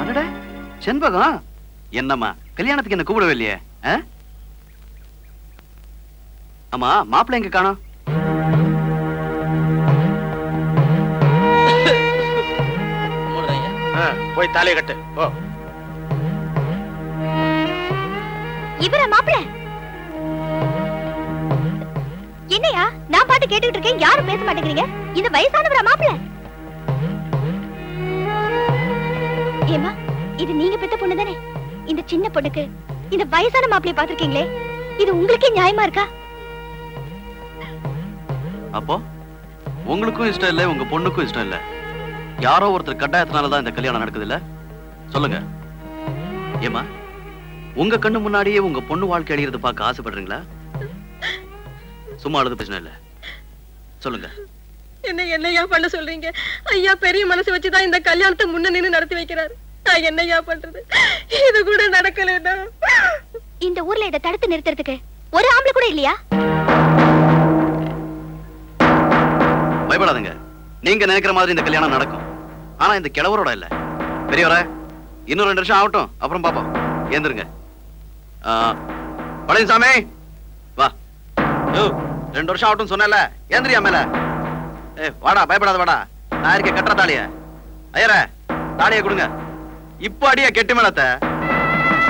அடட செண்பகம், என்னம்மா கல்யாணத்துக்கு என்ன கூப்பிடவே இல்லையே? ஆமா, மாப்பிள்ளை எங்க காணோம்? போய் தாலியை கட்டு. ஓ, இவரா மாப்பிள்ளை? என்னையா நான் பாட்டு கேட்டுக்கிட்டு இருக்கேன், யாரும் பேச மாட்டேங்கிறீங்க. இந்த வயசானவரா மாப்பிள்ளை? ஏமா, இது நீங்க பெத்த பொண்ணு தானே? இந்த சின்ன பொண்ணுக்கு இந்த வயசான மாப்பிள்ளைய பாத்திருக்கீங்களே, இது உங்களுக்கே நியாயமா இருக்கா? அப்போ உங்களுக்கும் இஷ்டம் இல்ல, உங்க பொண்ணுக்கும் இஷ்டம் இல்ல, யாரோ ஒருத்தர் கட்டாயத்தினாலதான் இந்த கல்யாணம் நடக்குது இல்ல? சொல்லுங்க. ஏமா, உங்க கண்ணு முன்னாடியே உங்க பொண்ணு வாழ்க்கை அழியறது பார்க்க ஆசைப்படுறீங்களா? சும்மா அழுது பிரச்சனை இல்ல, சொல்லுங்க. என்னையா பண்ண சொல்றீங்க? ஐயா பெரிய மனசு வச்சுதான் இந்த கல்யாணத்தை முன்ன நின்னு நடத்தி வைக்கிறாரு. நான் என்னையா பண்றது? இது கூட நடக்கலன்னா இந்த ஊர்ல இதை தடுத்து நிறுத்துறதுக்கு ஒரு ஆம்பளை கூட இல்லையா? பயப்படாதுங்க, நீங்க நினைக்கிற மாதிரி இந்த கல்யாணம் நடக்கும். ஆனா இந்த கிழவரோட இல்ல. பெரியவரே, இன்னும் 2 வருஷம் ஆகட்டும், அப்புறம் பாப்போம். ஏந்திருங்க. பழனிசாமி வா. 2 வருஷம் ஆகட்டும் சொன்னல, ஏந்திரியா மேல. வாடா, பயப்படாத வாடா. நான் இருக்க கட்டுற தாலிய. ஐயரே, தாலியை கொடுங்க. இப்ப அடியா கெட்டு மேலத்த.